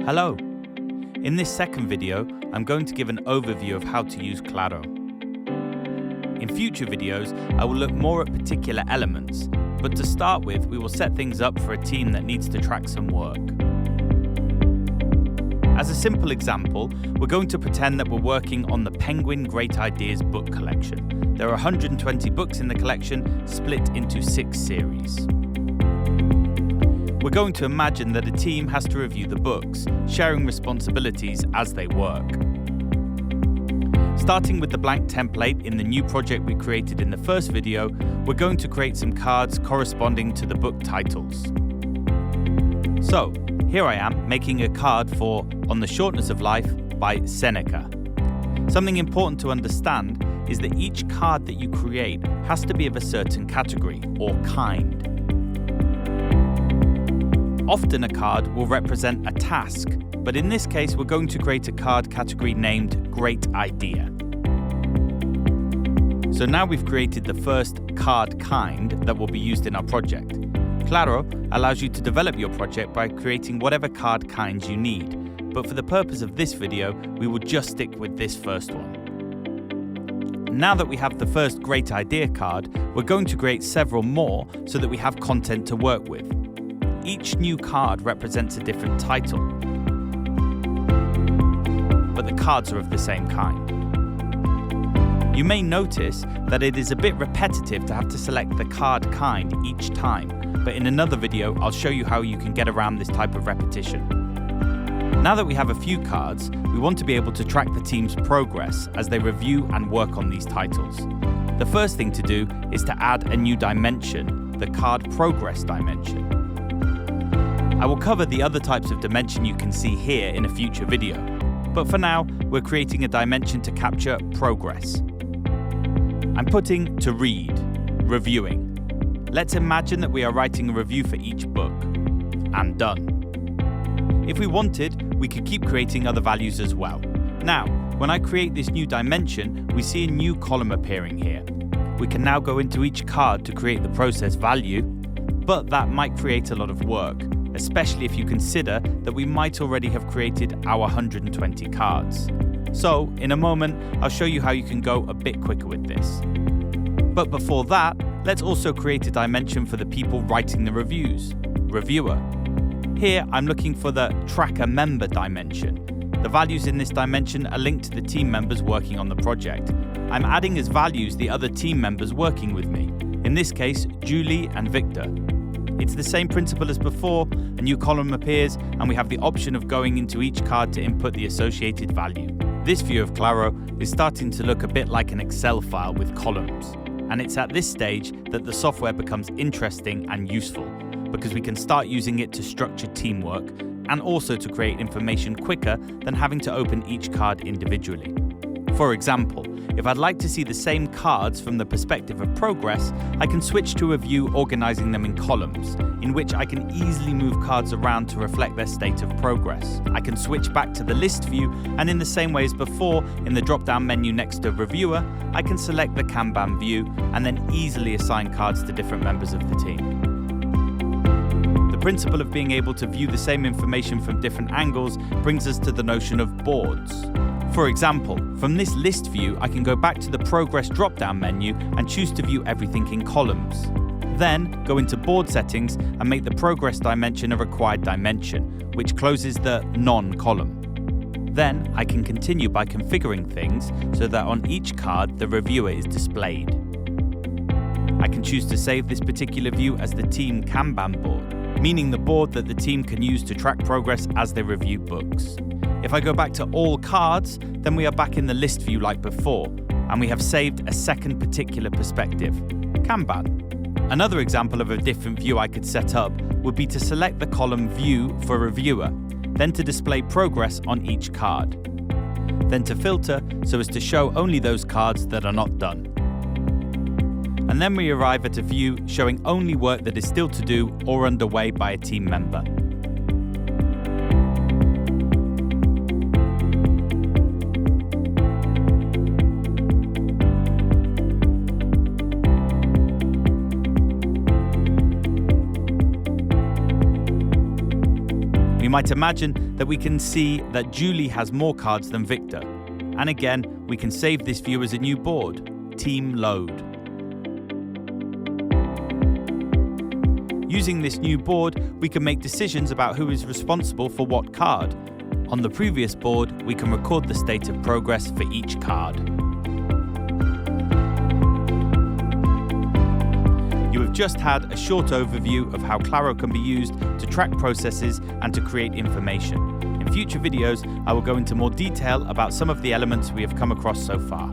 Hello! In this second video, I'm going to give an overview of how to use Klaro. In future videos, I will look more at particular elements, but to start with, we will set things up for a team that needs to track some work. As a simple example, we're going to pretend that we're working on the Penguin Great Ideas book collection. There are 120 books in the collection, split into 6 series. We're going to imagine that a team has to review the books, sharing responsibilities as they work. Starting with the blank template in the new project we created in the first video, we're going to create some cards corresponding to the book titles. So, here I am making a card for On the Shortness of Life by Seneca. Something important to understand is that each card that you create has to be of a certain category or kind. Often a card will represent a task, but in this case we're going to create a card category named Great Idea. So now we've created the first card kind that will be used in our project. Klaro allows you to develop your project by creating whatever card kinds you need, but for the purpose of this video, we will just stick with this first one. Now that we have the first Great Idea card, we're going to create several more so that we have content to work with. Each new card represents a different title, but the cards are of the same kind. You may notice that it is a bit repetitive to have to select the card kind each time, but in another video I'll show you how you can get around this type of repetition. Now that we have a few cards, we want to be able to track the team's progress as they review and work on these titles. The first thing to do is to add a new dimension, the card progress dimension. I will cover the other types of dimension you can see here in a future video, but for now, we're creating a dimension to capture progress. I'm putting to read, reviewing. Let's imagine that we are writing a review for each book, and done. If we wanted, we could keep creating other values as well. Now, when I create this new dimension, we see a new column appearing here. We can now go into each card to create the process value, but that might create a lot of work, especially if you consider that we might already have created our 120 cards. So, in a moment, I'll show you how you can go a bit quicker with this. But before that, let's also create a dimension for the people writing the reviews, reviewer. Here, I'm looking for the tracker member dimension. The values in this dimension are linked to the team members working on the project. I'm adding as values the other team members working with me, in this case, Julie and Victor. It's the same principle as before, a new column appears and we have the option of going into each card to input the associated value. This view of Klaro is starting to look a bit like an Excel file with columns, and it's at this stage that the software becomes interesting and useful, because we can start using it to structure teamwork and also to create information quicker than having to open each card individually. For example, if I'd like to see the same cards from the perspective of progress, I can switch to a view organizing them in columns, in which I can easily move cards around to reflect their state of progress. I can switch back to the list view, and in the same way as before, in the drop-down menu next to Reviewer, I can select the Kanban view and then easily assign cards to different members of the team. The principle of being able to view the same information from different angles brings us to the notion of boards. For example, from this list view, I can go back to the progress drop-down menu and choose to view everything in columns. Then, go into board settings and make the progress dimension a required dimension, which closes the non-column. Then, I can continue by configuring things so that on each card, the reviewer is displayed. I can choose to save this particular view as the team Kanban board, meaning the board that the team can use to track progress as they review books. If I go back to all cards, then we are back in the list view like before, and we have saved a second particular perspective, Kanban. Another example of a different view I could set up would be to select the column View for Reviewer, then to display progress on each card, then to filter so as to show only those cards that are not done. And then we arrive at a view showing only work that is still to do or underway by a team member. We might imagine that we can see that Julie has more cards than Victor. And again, we can save this view as a new board, Team Load. Using this new board, we can make decisions about who is responsible for what card. On the previous board, we can record the state of progress for each card. You have just had a short overview of how Klaro can be used to track processes and to create information. In future videos, I will go into more detail about some of the elements we have come across so far.